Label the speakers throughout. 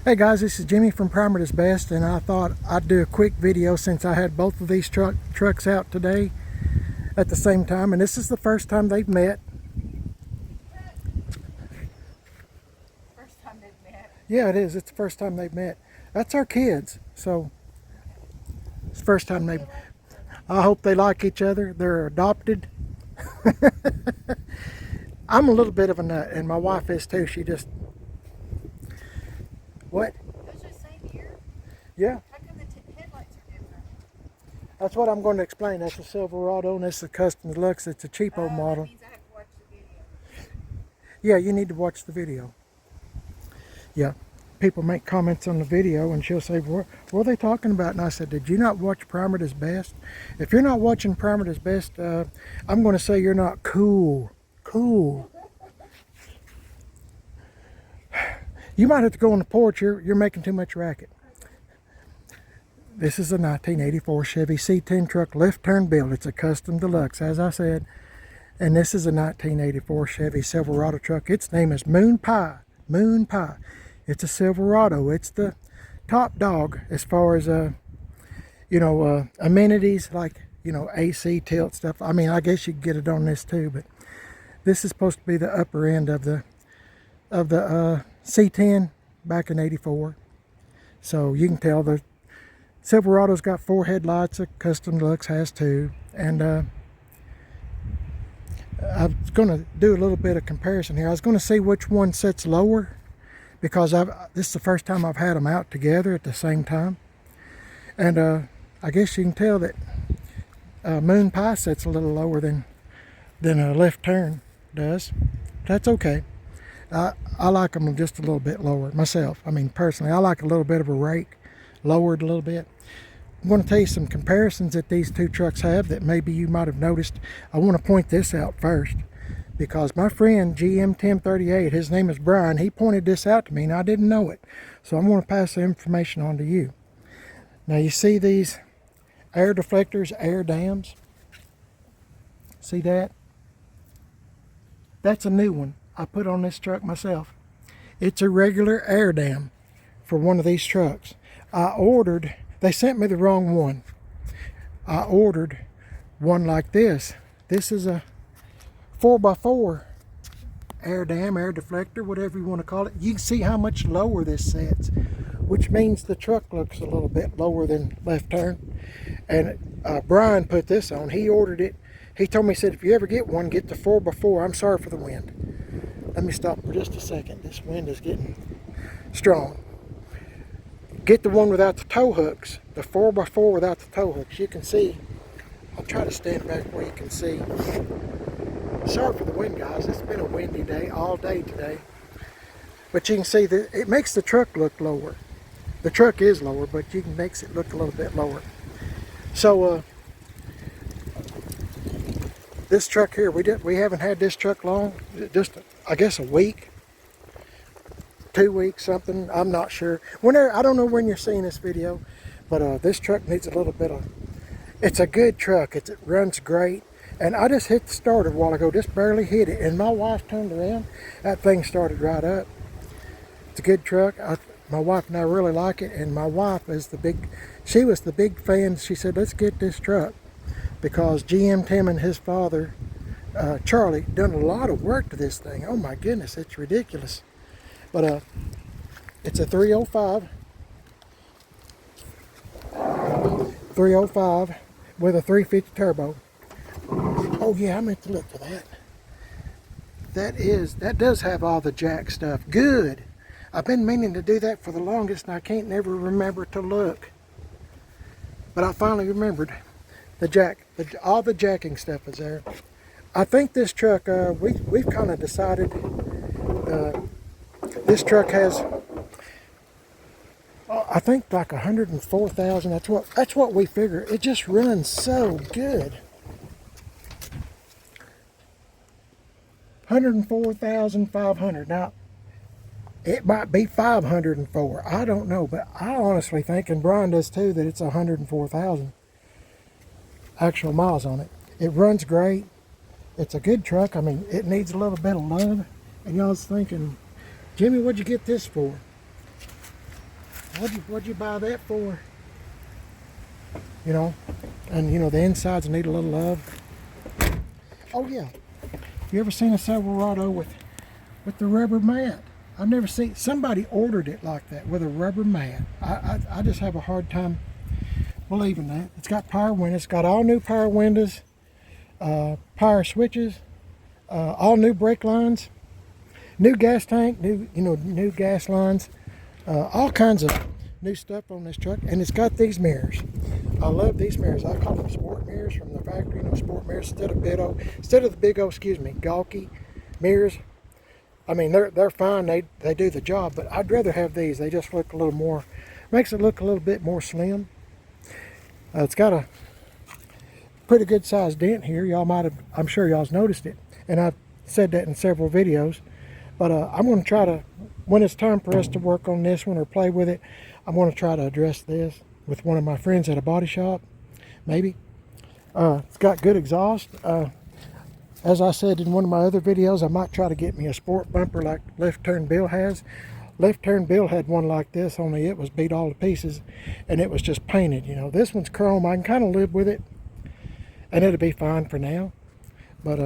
Speaker 1: Hey guys, this is Jimmy from Primer is Best, and I thought I'd do a quick video since I had both of these trucks out today at the same time, and this is the first time they've met.
Speaker 2: First time they've met?
Speaker 1: Yeah, it is. It's the first time they've met. That's our kids, so it's the first time they've... I hope they like each other. They're adopted. I'm a little bit of a nut, and my wife is too. She just... What?
Speaker 2: Those are the same year?
Speaker 1: Yeah.
Speaker 2: How come the headlights are different?
Speaker 1: That's what I'm going to explain. That's a Silverado, and this is a Custom Deluxe. It's a cheapo model.
Speaker 2: That means I have to watch the video.
Speaker 1: Yeah, you need to watch the video. Yeah. People make comments on the video, and she'll say, what are they talking about? And I said, did you not watch Primer is Best? If you're not watching Primer is Best, I'm going to say you're not cool. Cool. You might have to go on the porch. You're making too much racket. This is a 1984 Chevy C10 truck, left turn build. It's a Custom Deluxe, as I said. And this is a 1984 Chevy Silverado truck. Its name is Moon Pie. Moon Pie. It's a Silverado. It's the top dog as far as amenities like AC tilt stuff. I mean, I guess you could get it on this too, but this is supposed to be the upper end of the C10 back in '84. So you can tell the Silverado's got 4 headlights. A Custom Deluxe has 2, and I was going to do a little bit of comparison here. I was going to see which one sits lower, because this is the first time I've had them out together at the same time, and I guess you can tell that Moon Pie sits a little lower than a Left Turn does. That's okay. I like them just a little bit lower myself. I mean, personally, I like a little bit of a rake, lowered a little bit. I'm going to tell you some comparisons that these two trucks have that maybe you might have noticed. I want to point this out first, because my friend GM1038, his name is Brian, he pointed this out to me and I didn't know it. So I'm going to pass the information on to you. Now you see these air deflectors, air dams? See that? That's a new one I put on this truck myself. It's a regular air dam for one of these trucks. They sent me the wrong one. I ordered one like this. This is a 4x4 air dam, air deflector, whatever you want to call it. You can see how much lower this sets, which means the truck looks a little bit lower than Left Turn. And Brian put this on. He ordered it. He told me, he said, if you ever get one, get the 4x4. I'm sorry for the wind. Let me stop for just a second. This wind is getting strong. Get the one without the tow hooks, the 4x4 without the tow hooks. You can see. I'll try to stand back where you can see. Sorry for the wind, guys. It's been a windy day all day today. But you can see that it makes the truck look lower. The truck is lower, but you can make it look a little bit lower. So this truck here, we haven't had this truck long. Just I guess a week, 2 weeks, something. I'm not sure. I don't know when you're seeing this video, but this truck needs a little bit of. It's a good truck. It runs great. And I just hit the starter a while ago, just barely hit it, and my wife turned around. That thing started right up. It's a good truck. My wife and I really like it, and my wife is she was the big fan. She said, let's get this truck, because GM Tim and his father, Charlie, done a lot of work to this thing. Oh my goodness, it's ridiculous. But it's a 305 with a 350 turbo. Oh yeah, I meant to look for that. That does have all the jack stuff. Good. I've been meaning to do that for the longest, and I can't never remember to look. But I finally remembered. All the jacking stuff is there. I think this truck, we've kind of decided this truck has, I think, like 104,000. That's what we figure. It just runs so good. 104,500. Now, it might be 504. I don't know, but I honestly think, and Brian does too, that it's 104,000 actual miles on it. It runs great. It's a good truck. I mean, it needs a little bit of love. And y'all's thinking, Jimmy, what'd you get this for? What'd you buy that for? You know, and you know the insides need a little love. Oh yeah, you ever seen a Silverado with the rubber mat? I've never seen somebody ordered it like that with a rubber mat. I just have a hard time believing that. It's got power windows. It's got all new power windows, power switches, all new brake lines, new gas tank, new gas lines, all kinds of new stuff on this truck. And it's got these mirrors. I love these mirrors. I call them sport mirrors from the factory. Sport mirrors instead of the big old, gawky mirrors. I mean, they're fine. They do the job, but I'd rather have these. They just look a little more, makes it look a little bit more slim. It's got a pretty good sized dent here. Y'all might have, I'm sure y'all's noticed it, and I've said that in several videos. But I'm going to try to, when it's time for us to work on this one or play with it, I'm going to try to address this with one of my friends at a body shop, maybe. It's got good exhaust. As I said in one of my other videos, I might try to get me a sport bumper like Left Turn Bill has. Left Turn Bill had one like this, only it was beat all to pieces, and it was just painted. This one's chrome. I can kind of live with it, and it'll be fine for now. But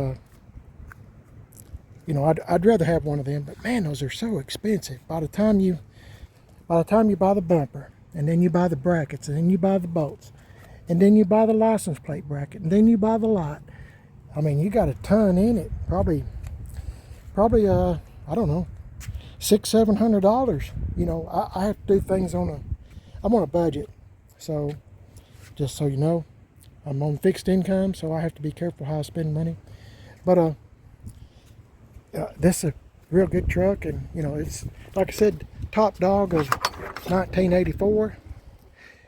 Speaker 1: I'd rather have one of them. But man, those are so expensive. By the time you buy the bumper, and then you buy the brackets, and then you buy the bolts, and then you buy the license plate bracket, and then you buy the light. I mean, you got a ton in it. Probably I don't know, $600-700. I have to do things I'm on a budget. So just so you know, I'm on fixed income, so I have to be careful how I spend money. But this is a real good truck, and it's like I said, top dog of 1984.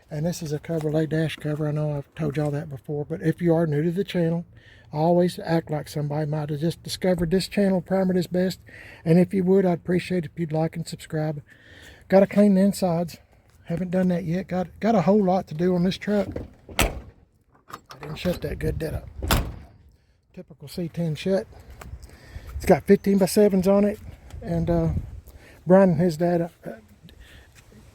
Speaker 1: And this is a Chevrolet dash cover. I know I've told y'all that before, but if you are new to the channel, I always act like somebody might have just discovered this channel, Primer Is Best. And if you would, I'd appreciate it if you'd like and subscribe. Got to clean the insides. Haven't done that yet. Got a whole lot to do on this truck. I didn't shut that good, did I? Typical C10 shut. It's got 15x7s on it. And Brian and his dad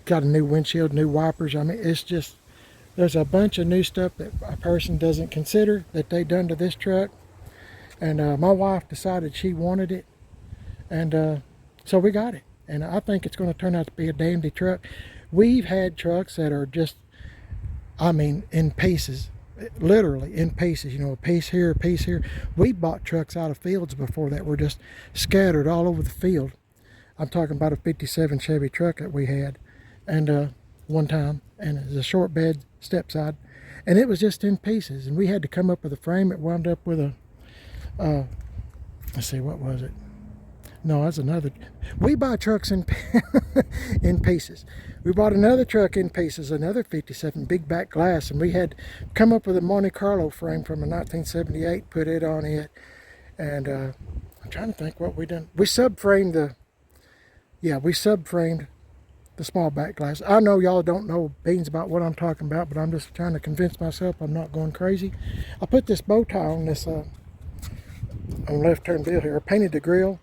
Speaker 1: got a new windshield, new wipers. I mean, it's just, there's a bunch of new stuff that a person doesn't consider that they done to this truck. And my wife decided she wanted it. And so we got it. And I think it's going to turn out to be a dandy truck. We've had trucks that are just, I mean, in pieces. Literally in pieces. A piece here, a piece here. We bought trucks out of fields before that were just scattered all over the field. I'm talking about a 57 Chevy truck that we had. And one time, and it was a short bed step side, and it was just in pieces, and we had to come up with a frame. It wound up with a let's see, what was it? No, that's another. We buy trucks in in pieces. We bought another truck in pieces, another 57 big back glass, and we had come up with a Monte Carlo frame from a 1978, put it on it. And I'm trying to think what we done. We subframed the small back glass. I know y'all don't know beans about what I'm talking about, but I'm just trying to convince myself I'm not going crazy. I put this bow tie on this on Left Turn Bill here. I painted the grill,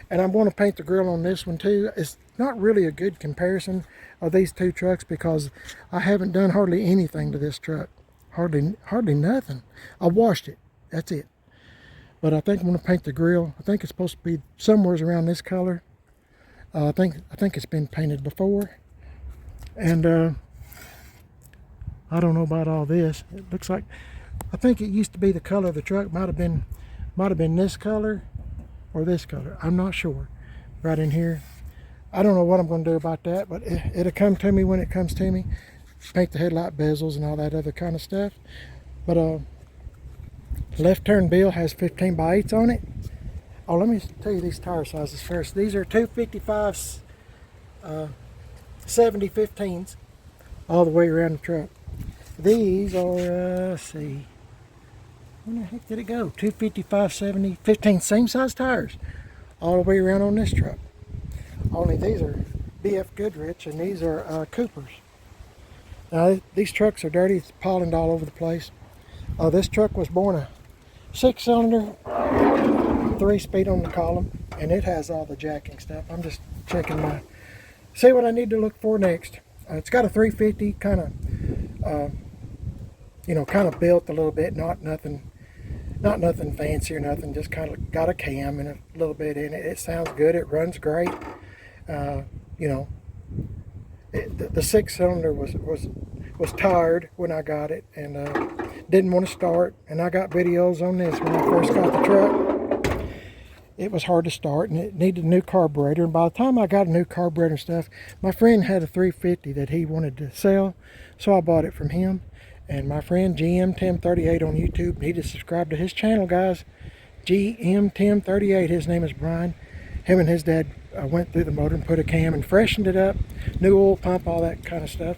Speaker 1: and I'm going to paint the grill on this one too. It's not really a good comparison of these two trucks because I haven't done hardly anything to this truck. Hardly nothing. I washed it. That's it. But I think I'm going to paint the grill. I think it's supposed to be somewhere around this color. I think it's been painted before, and I don't know about all this. It looks like, I think it used to be the color of the truck. Might have been this color or this color. I'm not sure. Right in here. I don't know what I'm going to do about that, but it'll come to me when it comes to me. Paint the headlight bezels and all that other kind of stuff. But Left Turn Bill has 15x8s on it. Oh, let me tell you these tire sizes first. These are 255 70 15s all the way around the truck. These are, let's see, where the heck did it go? 255 70 15, same size tires all the way around on this truck. Only these are BF Goodrich and these are Coopers. Now, these trucks are dirty. It's pollened all over the place. This truck was born a 6-cylinder, 3-speed on the column, and it has all the jacking stuff. I'm just checking see what I need to look for next. It's got a 350 kind of, kind of built a little bit, not nothing fancy or nothing, just kind of got a cam and a little bit in it. It sounds good, it runs great. You know, the 6-cylinder was tired when I got it, and didn't want to start. And I got videos on this when I first got the truck. It was hard to start, and it needed a new carburetor. And by the time I got a new carburetor and stuff, my friend had a 350 that he wanted to sell, so I bought it from him. And my friend GM1038 on YouTube, need to subscribe to his channel, guys. GM1038, his name is Brian. Him and his dad went through the motor and put a cam and freshened it up, new oil pump, all that kind of stuff.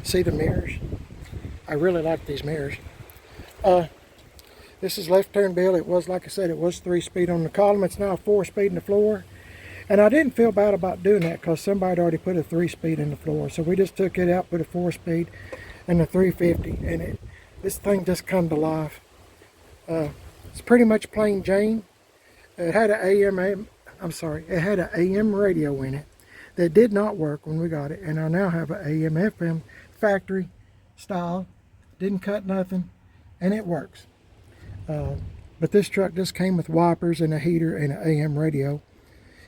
Speaker 1: See the mirrors? I really like these mirrors. This is left turn Bill. It was, like I said, it was 3-speed on the column. It's now 4-speed in the floor. And I didn't feel bad about doing that because somebody had already put a 3-speed in the floor. So we just took it out, put a 4-speed and a 350, and this thing just come to life. It's pretty much plain Jane. It had an AM radio in it that did not work when we got it, and I now have an AM FM factory style. Didn't cut nothing, and it works. But this truck just came with wipers and a heater and an AM radio,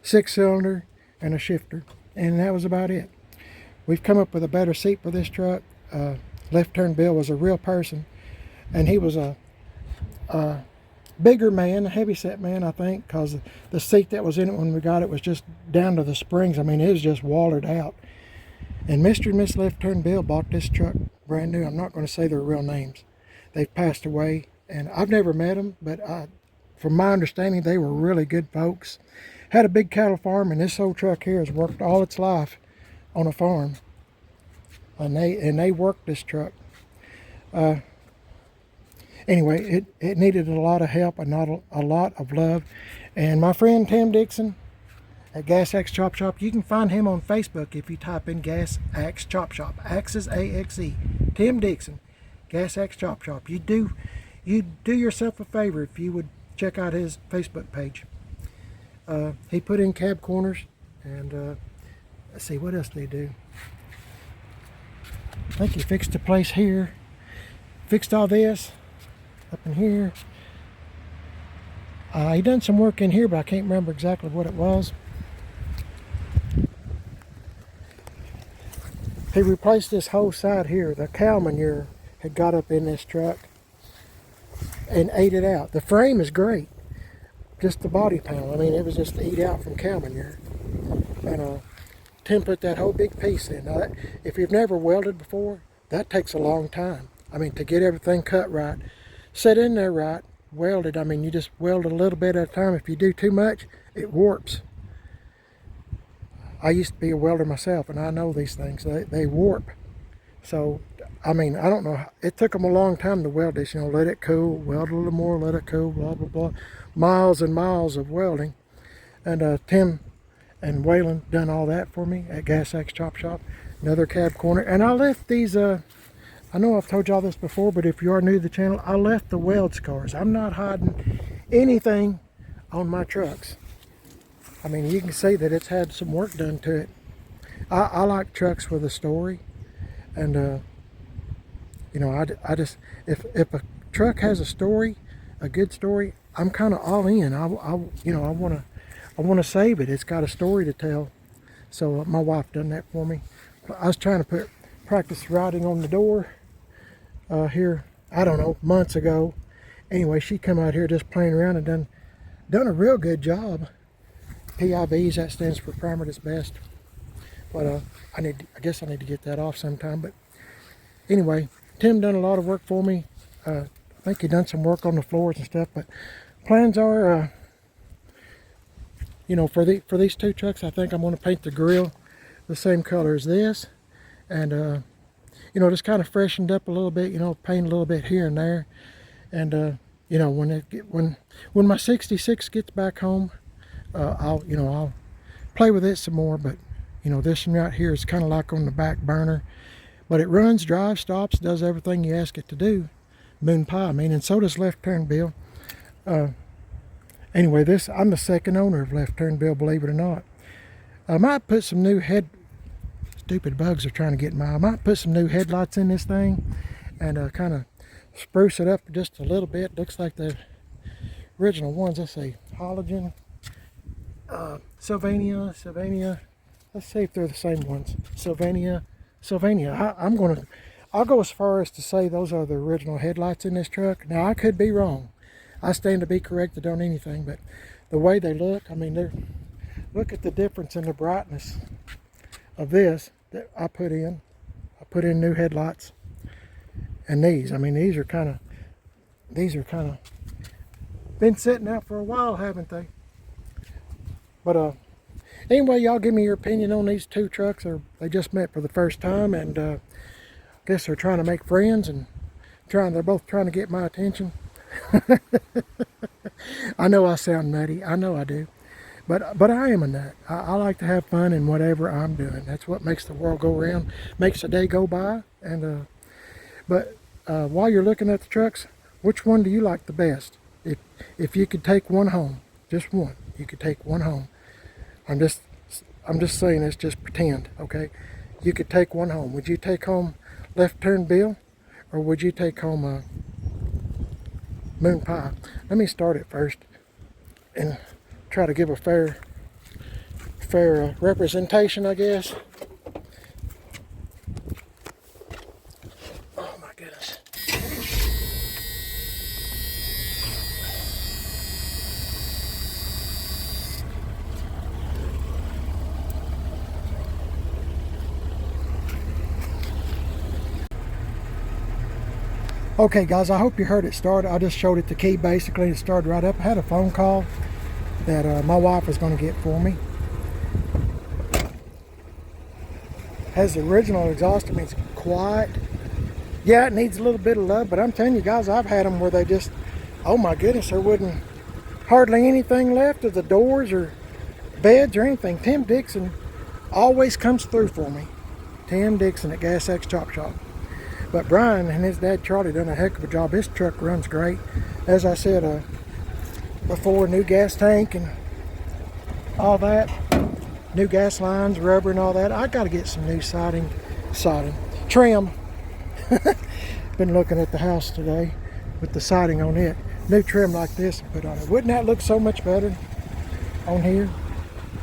Speaker 1: 6-cylinder and a shifter, and that was about it. We've come up with a better seat for this truck. Left Turn Bill was a real person, and he was a bigger man, a heavy-set man, I think, because the seat that was in it when we got it was just down to the springs. I mean, it was just wallered out. And Mr. and Miss Left Turn Bill bought this truck brand new. I'm not going to say their real names. They've passed away, and I've never met them, but from my understanding, they were really good folks. Had a big cattle farm, and this old truck here has worked all its life on a farm. And they worked this truck. Anyway, it needed a lot of help and not a lot of love. And my friend Tim Dixon at Gas Axe Chop Shop, you can find him on Facebook if you type in Gas Axe Chop Shop. Axe is A-X-E. Tim Dixon, Gas Axe Chop Shop. You'd do yourself a favor if you would check out his Facebook page. He put in cab corners, and let's see, what else did he do? I think he fixed the place here. Fixed all this up in here. He done some work in here, but I can't remember exactly what it was. He replaced this whole side here. The cow manure had got up in this truck and ate it out. The frame is great, just the body panel. I mean, it was just eat out from cow manure. And Tim put that whole big piece in. Now, if you've never welded before, that takes a long time. I mean, to get everything cut right, set in there right, welded. I mean, you just weld a little bit at a time. If you do too much, it warps. I used to be a welder myself, and I know these things. They warp. So, I mean, I don't know. It took them a long time to weld this. You know, let it cool, weld a little more, let it cool, blah, blah, blah. Miles and miles of welding. And Tim and Waylon done all that for me at Gas Axe Chop Shop. Another cab corner. And I left these, I know I've told y'all this before, but if you are new to the channel, I left the weld scars. I'm not hiding anything on my trucks. I mean, you can see that it's had some work done to it. I like trucks with a story. And, you know, I just, if a truck has a story, a good story, I'm kind of all in. I want to save it. It's got a story to tell. So my wife done that for me. I was trying to practice writing on the door here, I don't know, months ago. Anyway, she come out here just playing around and done a real good job. PIBs, that stands for primer that's best. But I guess I need to get that off sometime. But anyway, Tim done a lot of work for me. I think he done some work on the floors and stuff. But plans are, you know, for these two trucks, I think I'm going to paint the grill the same color as this, and you know, just kind of freshened up a little bit. You know, paint a little bit here and there, and you know, when my '66 gets back home, I'll play with it some more. But you know, this one right here is kind of like on the back burner, but it runs, drives, stops, does everything you ask it to do. Moon pie, I mean, and so does Left Turn Bill. Anyway, I'm the second owner of Left Turn Bill, believe it or not. I might put some new stupid bugs are trying to get in my eye. I might put some new headlights in this thing and kind of spruce it up just a little bit. Looks like the original ones. Let's see, halogen, Sylvania. Let's see if they're the same ones. Sylvania. I'll go as far as to say those are the original headlights in this truck. Now I could be wrong. I stand to be corrected on anything, but the way they look, I mean, look at the difference in the brightness of this that I put in. I put in new headlights, and these. I mean, these are kind of been sitting out for a while, haven't they? But anyway, y'all give me your opinion on these two trucks. Or they just met for the first time, and I guess they're trying to make friends and they're both trying to get my attention. I know I sound nutty. I know I do. But I am a nut. I like to have fun in whatever I'm doing. That's what makes the world go round, makes the day go by. And but while you're looking at the trucks, which one do you like the best? If you could take one home, just one, you could take one home. I'm just saying this, just pretend, okay? You could take one home. Would you take home Left Turn Bill, or would you take home Moon Pie? Let me start it first and try to give a fair representation, I guess. Oh my goodness. Okay guys, I hope you heard it start. I just showed it the key basically. It started right up. I had a phone call that my wife was going to get for me. Has the original exhaust. I mean, it's quiet. Yeah, it needs a little bit of love, but I'm telling you guys, I've had them where they just, oh my goodness, there wasn't hardly anything left of the doors or beds or anything. Tim Dixon always comes through for me. Tim Dixon at Gas X Chop Shop. But Brian and his dad Charlie done a heck of a job. His truck runs great. As I said before, new gas tank and all that. New gas lines, rubber and all that. I got to get some new siding, trim. Been looking at the house today with the siding on it. New trim like this and put on it. Wouldn't that look so much better on here?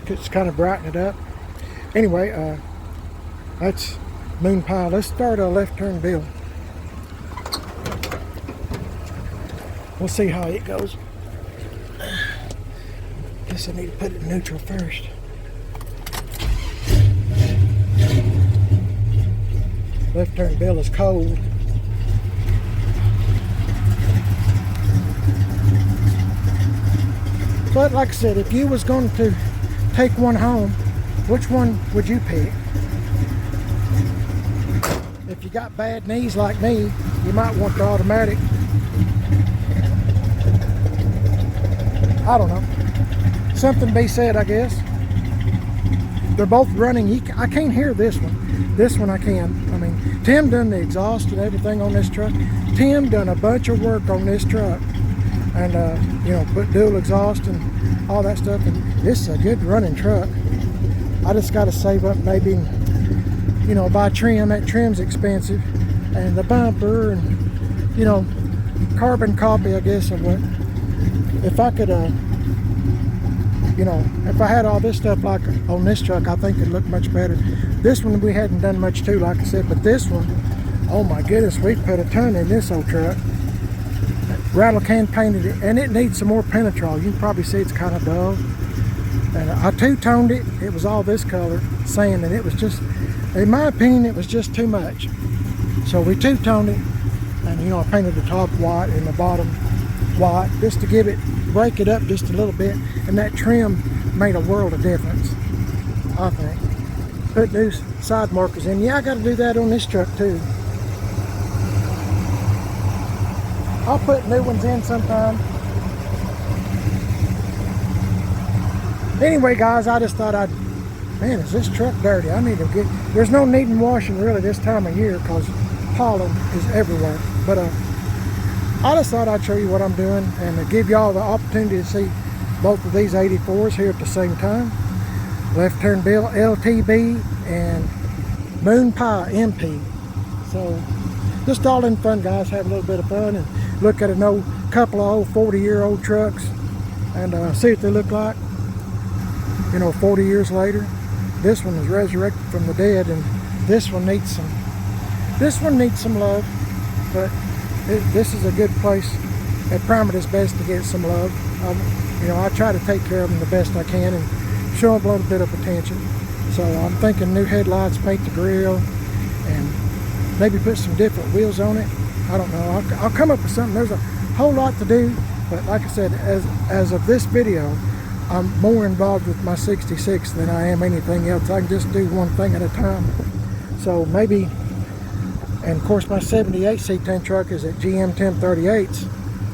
Speaker 1: Just kind of brighten it up. Anyway, that's Moon Pie. Let's start a Left Turn Bill. We'll see how it goes. Guess I need to put it in neutral first. Left Turn Bill is cold. But like I said, if you was going to take one home, which one would you pick? If you got bad knees like me, you might want the automatic. I don't know. Something to be said, I guess. They're both running. I can't hear this one. This one I can. I mean, Tim done the exhaust and everything on this truck. Tim done a bunch of work on this truck. And, you know, put dual exhaust and all that stuff. And this is a good running truck. I just got to save up maybe, you know, buy trim. That trim's expensive, and the bumper, and you know, carbon copy, I guess, of what. If I could, you know, if I had all this stuff like on this truck, I think it'd look much better. This one we hadn't done much to, like I said, but this one, oh my goodness, we put a ton in this old truck. Rattle can painted it, and it needs some more penetrol. You can probably see it's kind of dull. And I two-toned it. It was all this color, sand, and it was just, in my opinion, it was just too much. So we two-toned it, and you know, I painted the top white and the bottom white just to break it up just a little bit, and that trim made a world of difference, I think. Put new side markers in. Yeah, I got to do that on this truck too. I'll put new ones in sometime. Anyway, guys, I just thought man, is this truck dirty? I need to there's no need in washing really this time of year because pollen is everywhere. But I just thought I'd show you what I'm doing and give y'all the opportunity to see both of these 84s here at the same time. Left Turn Bill LTB and Moon Pie MP. So just all in fun, guys. Have a little bit of fun and look at an old couple of old 40-year-old trucks and see what they look like, 40 years later. This one is resurrected from the dead, and this one needs some love. But this is a good place at Primate's Best to get some love. I try to take care of them the best I can and show them a little bit of attention. So I'm thinking new headlights, paint the grill, and maybe put some different wheels on it. I don't know. I'll come up with something. There's a whole lot to do, but like I said, as of this video, I'm more involved with my 66 than I am anything else. I can just do one thing at a time. So maybe, and of course my 78 C10 truck is at GM 1038s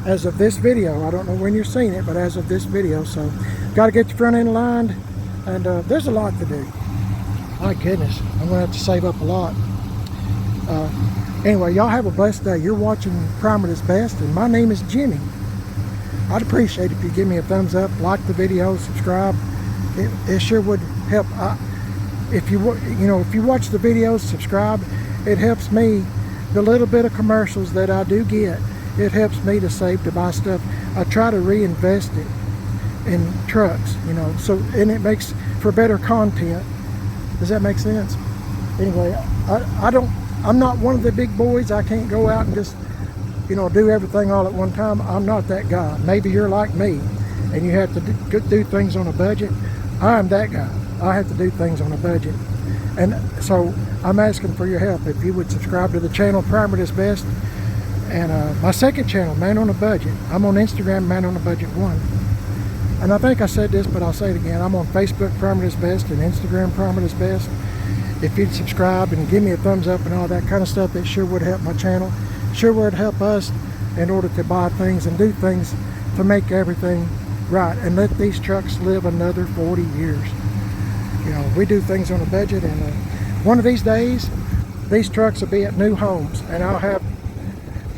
Speaker 1: as of this video. I don't know when you're seeing it, but as of this video. So got to get the front end lined, and there's a lot to do. My goodness, I'm gonna have to save up a lot. Anyway, y'all have a blessed day. You're watching Primate's Best, and my name is Jimmy. I'd appreciate if you give me a thumbs up, like the video, subscribe. It sure would help. If you watch the videos, subscribe. It helps me. The little bit of commercials that I do get, it helps me to save to buy stuff. I try to reinvest it in trucks, and it makes for better content. Does that make sense? Anyway, I'm not one of the big boys. I can't go out and just do everything all at one time. I'm not that guy. Maybe you're like me and you have to do things on a budget. I'm that guy. I have to do things on a budget. And so I'm asking for your help. If you would subscribe to the channel Primate's Best, and my second channel, Man on a Budget. I'm on Instagram, Man on a Budget 1. And I think I said this, but I'll say it again. I'm on Facebook, Primate's Best, and Instagram, Primate's Best. If you'd subscribe and give me a thumbs up and all that kind of stuff, it sure would help my channel. Sure would help us in order to buy things and do things to make everything right and let these trucks live another 40 years. We do things on a budget, and one of these days these trucks will be at new homes, and I'll have,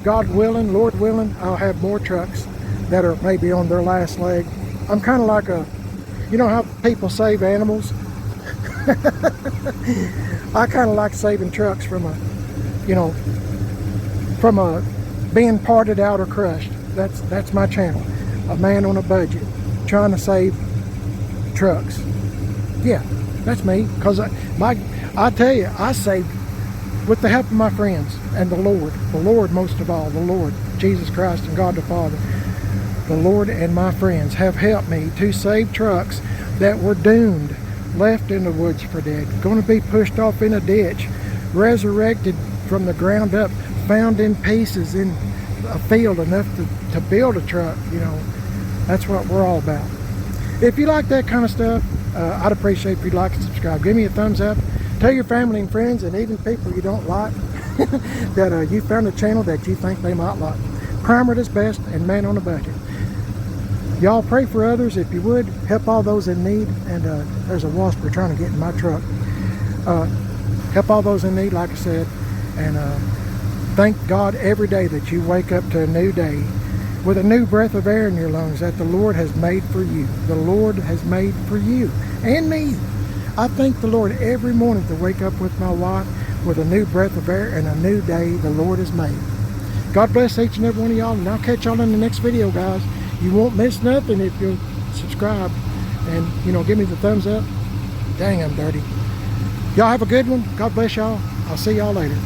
Speaker 1: God willing, Lord willing, I'll have more trucks that are maybe on their last leg. I'm kind of like how people save animals? I kind of like saving trucks from being parted out or crushed. That's my channel. A man on a budget, trying to save trucks. Yeah, that's me. Because I tell you, I saved with the help of my friends and the Lord most of all, the Lord, Jesus Christ and God the Father. The Lord and my friends have helped me to save trucks that were doomed, left in the woods for dead, going to be pushed off in a ditch, resurrected from the ground up, found in pieces in a field enough to build a truck. That's what we're all about. If you like that kind of stuff, I'd appreciate if you'd like and subscribe. Give me a thumbs up. Tell your family and friends, and even people you don't like, that you found a channel that you think they might like. Primate's Best and Man on a Budget. Y'all pray for others if you would. Help all those in need. And there's a wasp we're trying to get in my truck. Help all those in need, like I said. And thank God every day that you wake up to a new day with a new breath of air in your lungs that the Lord has made for you. The Lord has made for you and me. I thank the Lord every morning to wake up with my wife with a new breath of air and a new day the Lord has made. God bless each and every one of y'all, and I'll catch y'all in the next video, guys. You won't miss nothing if you'll subscribe and, give me the thumbs up. Dang, I'm dirty. Y'all have a good one. God bless y'all. I'll see y'all later.